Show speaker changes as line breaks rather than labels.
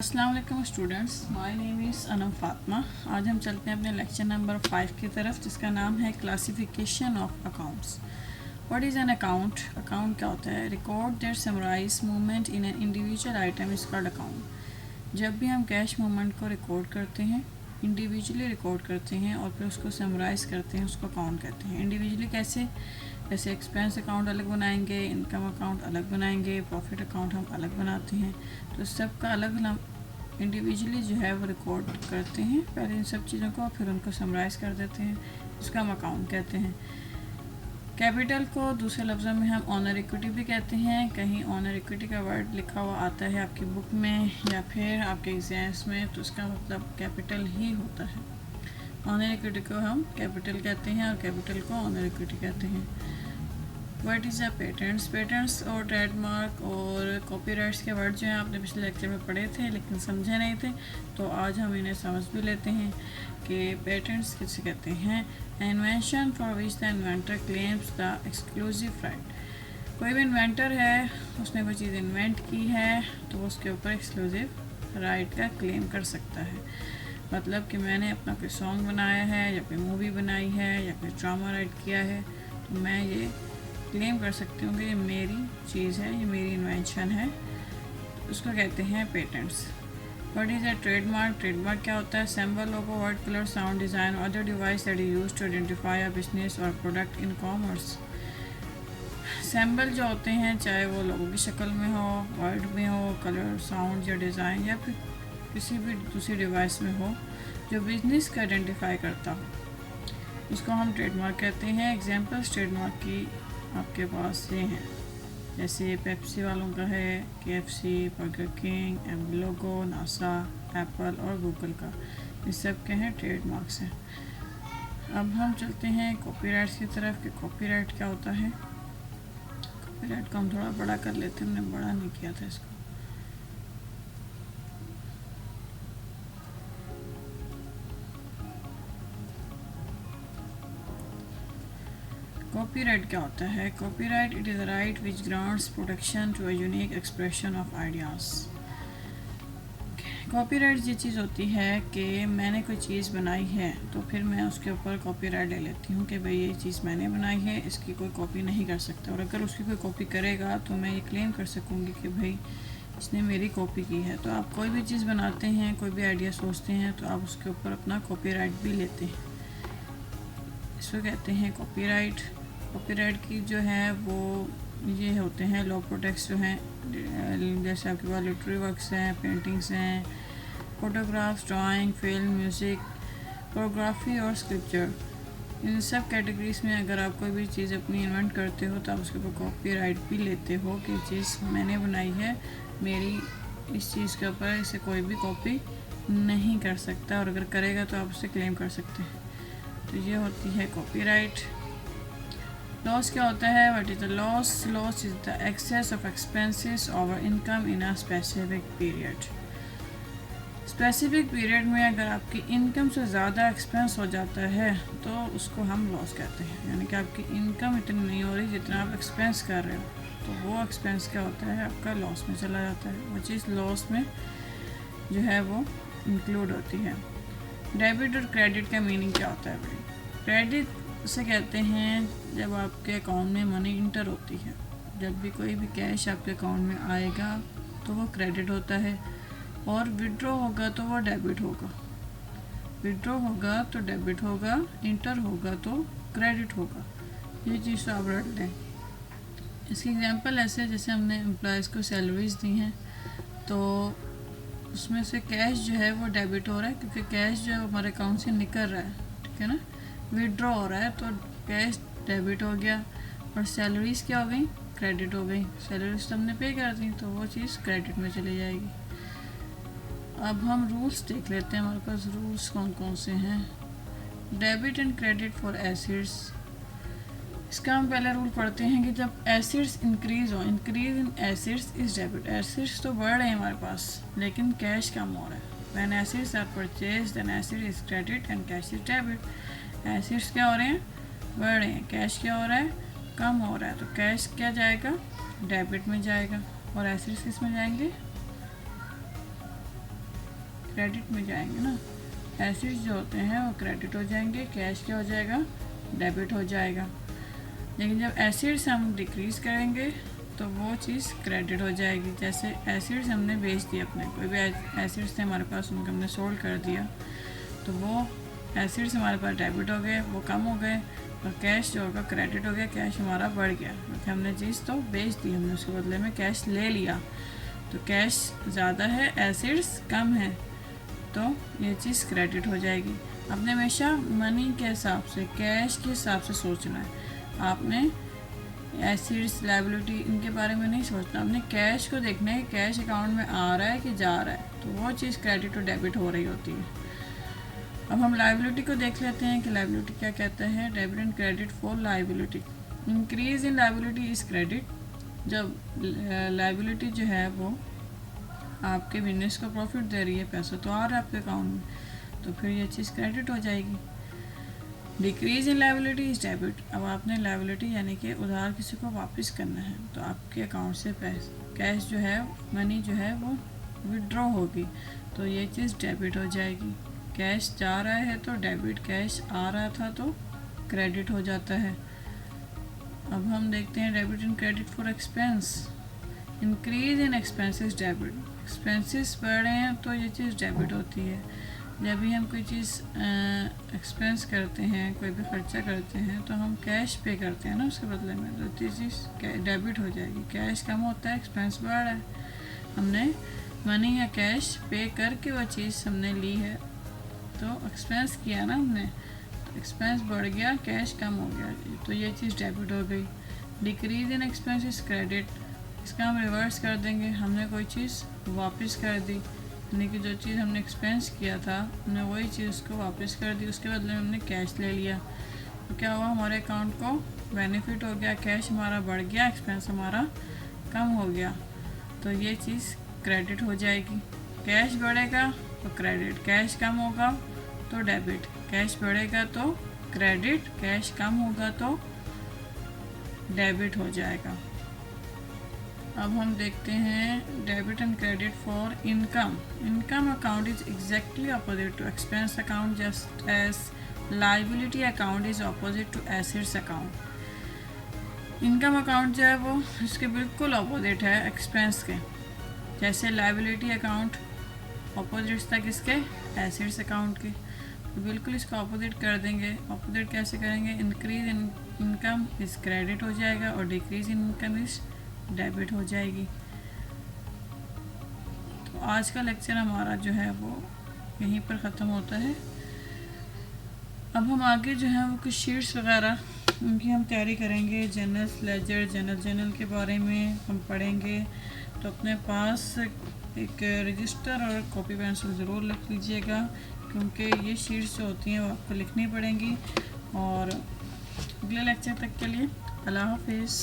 अस्सलाम वालेकुम students, my name is Anam Fatima. आज हम चलते हैं अपने लेक्चर नंबर 5 की तरफ, जिसका नाम है classification of accounts. What is an account? Account क्या होता है? Record that summarise movement in an individual item is called account. जब भी हम कैश मूवमेंट को रिकॉर्ड करते हैं, इंडिविजुअली रिकॉर्ड करते हैं और फिर उसको समराइज़ करते हैं, उसको अकाउंट कहते हैं। इंडिविजुअली कैसे? जैसे एक्सपेंस अकाउंट अलग बनाएंगे, इनकम अकाउंट अलग बनाएंगे, प्रॉफिट अकाउंट हम अलग बनाते हैं। तो सबका अलग अलग इंडिविजुअली जो है वो रिकॉर्ड करते हैं पहले इन सब चीज़ों को, फिर उनको समराइज़ कर देते हैं, इसका हम अकाउंट कहते हैं। कैपिटल को दूसरे लफ्ज़ों में हम ऑनर इक्विटी भी कहते हैं। कहीं ऑनर इक्विटी का वर्ड लिखा हुआ आता है आपकी बुक में या फिर आपके एग्जाम्स में, तो इसका मतलब कैपिटल ही होता है। ऑनर इक्विटी को हम कैपिटल कहते हैं और कैपिटल को ऑनर इक्विटी कहते हैं। What is a patents? Patents और ट्रेडमार्क और कॉपीराइट्स के वर्ड जो हैं आपने पिछले लेक्चर में पढ़े थे लेकिन समझे नहीं थे, तो आज हम इन्हें समझ भी लेते हैं कि पेटेंट्स किसे कहते हैं। Invention for which the inventor claims the exclusive right. कोई भी इन्वेंटर है, उसने कोई चीज़ इन्वेंट की है तो वो उसके ऊपर एक्सक्लूसिव राइट का क्लेम कर सकता है। मतलब कि मैंने अपना कोई सॉन्ग बनाया है या कोई मूवी बनाई है या कोई ड्रामा राइट किया है, तो मैं ये क्लेम कर सकती हूँ कि ये मेरी चीज़ है, ये मेरी इन्वेंशन है, उसको कहते हैं patents. What is a trademark? Trademark क्या होता है? Symbol, logo, word, colour, sound, design और other device that is used to identify a business और प्रोडक्ट इन कॉमर्स। सिंबल जो होते हैं, चाहे वो लोगों की शक्ल में हो, वर्ड में हो, कलर, साउंड या डिज़ाइन या फिर किसी भी दूसरी डिवाइस में हो, जो बिजनेस को आइडेंटिफाई करता हो, उसको हम ट्रेडमार्क कहते हैं। एग्जाम्पल्स ट्रेडमार्क की आपके पास ये हैं, जैसे पेप्सी वालों का है KFC, बर्गर किंग, लोगो, नासा, एप्पल और गूगल का, इस सब के हैं ट्रेडमार्क्स हैं। अब हम चलते हैं कॉपीराइट्स की तरफ कि कॉपीराइट क्या होता है। कॉपीराइट को हम थोड़ा बड़ा कर लेते हैं, हमने बड़ा नहीं किया था इसको। कॉपीराइट क्या होता है? Copyright it is a right which grants protection to a unique expression of ideas. Copyright ये चीज़ होती है कि मैंने कोई चीज़ बनाई है तो फिर मैं उसके ऊपर कॉपीराइट ले लेती हूँ कि भाई ये चीज़ मैंने बनाई है, इसकी कोई कॉपी नहीं कर सकता, और अगर उसकी कोई कॉपी करेगा तो मैं ये क्लेम कर सकूँगी कि भाई इसने मेरी कॉपी की है। तो आप कोई भी चीज़ बनाते हैं, कोई भी आइडिया सोचते हैं, तो आप उसके ऊपर अपना कॉपीराइट भी लेते हैं, इसको कहते हैं कॉपीराइट। कॉपीराइट की जो है वो ये होते हैं लॉ प्रोटेक्ट्स जो हैं, जैसे आपके पास लिटरेरी वर्क्स हैं, पेंटिंग्स हैं, photographs, drawing, film, music, choreography और स्क्रिप्चर। इन सब कैटेगरीज में अगर आप कोई भी चीज़ अपनी इन्वेंट करते हो तो आप उसके ऊपर कॉपीराइट भी लेते हो कि ये चीज़ मैंने बनाई है, मेरी इस चीज़ के ऊपर इसे कोई भी कॉपी नहीं कर सकता, और अगर करेगा तो आप उसे क्लेम कर सकते हैं। तो ये होती है कॉपीराइट। लॉस क्या होता है? What is the loss? Loss is the excess of expenses over income in a specific period. Specific period में अगर आपकी इनकम से ज़्यादा एक्सपेंस हो जाता है तो उसको हम लॉस कहते हैं, यानी कि आपकी इनकम इतनी नहीं हो रही जितना आप एक्सपेंस कर रहे हो, तो वो एक्सपेंस क्या होता है? आपका लॉस में चला जाता है, वो चीज़ लॉस में जो है वो इंक्लूड होती है। डेबिट और क्रेडिट का मीनिंग क्या होता है भाई? क्रेडिट उसे कहते हैं जब आपके अकाउंट में मनी इंटर होती है, जब भी कोई भी कैश आपके अकाउंट में आएगा तो वो क्रेडिट होता है, और विड्रॉ होगा तो वो डेबिट होगा। विड्रॉ होगा तो डेबिट होगा, इंटर होगा तो क्रेडिट होगा। ये चीज़ आप रख लें। इसकी एग्जांपल ऐसे, जैसे हमने एम्प्लॉयज़ को सैलरीज दी हैं तो उसमें से कैश जो है वो डेबिट हो रहा है क्योंकि कैश जो है हमारे अकाउंट से निकल रहा है, ठीक है ना। विड्रॉ हो रहा है तो कैश डेबिट हो गया, और सैलरीज क्या हो गई? क्रेडिट हो गई। सैलरीज तो हमने पे कर दी तो वो चीज़ क्रेडिट में चली जाएगी। अब हम रूल्स देख लेते हैं, हमारे पास रूल्स कौन कौन से हैं। Debit and credit for acids. इसका हम पहले रूल पढ़ते हैं कि जब एसिड्स इंक्रीज हो, increase in acids is debit. Acids तो बढ़ रहे हैं हमारे पास लेकिन कैश कम हो रहा है। When assets are purchase then asset is credit and cash is debit. Assets क्या हो रहे हैं? बढ़ रहे हैं। कैश क्या हो रहा है? कम हो रहा है। तो कैश क्या जाएगा? डेबिट में जाएगा, और एसिड्स किस में जाएंगे? क्रेडिट में जाएंगे ना, एसिड्स जो होते हैं वो क्रेडिट हो जाएंगे, कैश क्या हो जाएगा, डेबिट हो जाएगा। लेकिन जब एसिड्स हम डिक्रीज़ करेंगे तो वो चीज़ क्रेडिट हो जाएगी। जैसे एसिड्स हमने बेच दिया, अपने कोई भी एसिड्स थे हमारे पास, उनको हमने सोल्ड कर दिया, तो वो एसिड्स हमारे पास डेबिट हो गए, वो कम हो गए, और कैश जो होगा क्रेडिट हो गया, कैश हमारा बढ़ गया क्योंकि हमने चीज़ तो बेच दी, हमने उसके बदले में कैश ले लिया। तो कैश ज़्यादा है, एसिड्स कम है, तो ये चीज़ क्रेडिट हो जाएगी। आपने हमेशा मनी के हिसाब से, कैश के हिसाब से सोचना है। आपने एसिड्स, लायबिलिटी इनके बारे में नहीं सोचना, आपने कैश को देखना है कि कैश अकाउंट में आ रहा है कि जा रहा है, तो वो चीज़ क्रेडिट और डेबिट हो रही होती है। अब हम लायबिलिटी को देख लेते हैं कि लायबिलिटी क्या कहता है। Debit and credit for liability. Increase in liability is credit. जब लायबिलिटी जो है वो आपके बिजनेस को प्रॉफिट दे रही है, पैसा तो आ रहा है आपके अकाउंट में, तो फिर ये चीज़ क्रेडिट हो जाएगी। Decrease in liability is debit. अब आपने लायबिलिटी यानी कि उधार किसी को वापस करना है, तो आपके अकाउंट से कैश जो है, मनी जो है वो विड्रॉ होगी, तो ये चीज़ डेबिट हो जाएगी। कैश जा रहा है तो डेबिट, कैश आ रहा था तो क्रेडिट हो जाता है। अब हम देखते हैं debit and credit for expense. Increase in expenses debit. Expenses बढ़ रहे हैं तो ये चीज़ डेबिट होती है। जब भी हम कोई चीज़ एक्सपेंस करते हैं, कोई भी खर्चा करते हैं, तो हम कैश पे करते हैं ना उसके बदले में, तो ये चीज़ डेबिट हो जाएगी। कैश कम होता है, एक्सपेंस बढ़ रहा है, हमने मनी या कैश पे करके वो चीज़ हमने ली है, तो एक्सपेंस किया ना हमने, तो एक्सपेंस बढ़ गया, कैश कम हो गया, तो ये चीज़ डेबिट हो गई। Decrease in expenses credit. इसका हम रिवर्स कर देंगे, हमने कोई चीज़ वापस कर दी, यानी कि जो चीज़ हमने एक्सपेंस किया था हमने वही चीज़ उसको वापस कर दी, उसके बदले में हमने कैश ले लिया, तो क्या हुआ, हमारे अकाउंट को बेनिफिट हो गया, कैश हमारा बढ़ गया, एक्सपेंस हमारा कम हो गया, तो ये चीज़ क्रेडिट हो जाएगी। कैश बढ़ेगा तो क्रेडिट, कैश कम होगा तो डेबिट, कैश बढ़ेगा तो क्रेडिट, कैश कम होगा तो डेबिट हो जाएगा। अब हम देखते हैं debit and credit for income. Income account is exactly opposite to expense account, just as liability account is opposite to assets account. Income account जो है वो इसके बिल्कुल अपोजिट है एक्सपेंस के, जैसे लायबिलिटी अकाउंट अपोजिट था किसके, एसेट्स अकाउंट के, तो बिल्कुल इसको अपोजिट कर देंगे। अपोजिट कैसे करेंगे, increase in income is credit हो जाएगा और decrease in income is debit हो जाएगी। तो आज का लेक्चर हमारा जो है वो यहीं पर ख़त्म होता है। अब हम आगे जो है वो कुछ शीट्स वगैरह उनकी हम तैयारी करेंगे, जनरल लेजर, जनरल के बारे में हम पढ़ेंगे, तो अपने पास एक रजिस्टर और कॉपी पेंसिल ज़रूर लिख लीजिएगा, क्योंकि ये शीट्स जो होती हैं वो आपको लिखनी पड़ेंगी। और अगले लेक्चर तक के लिए अल्लाह हाफिज़।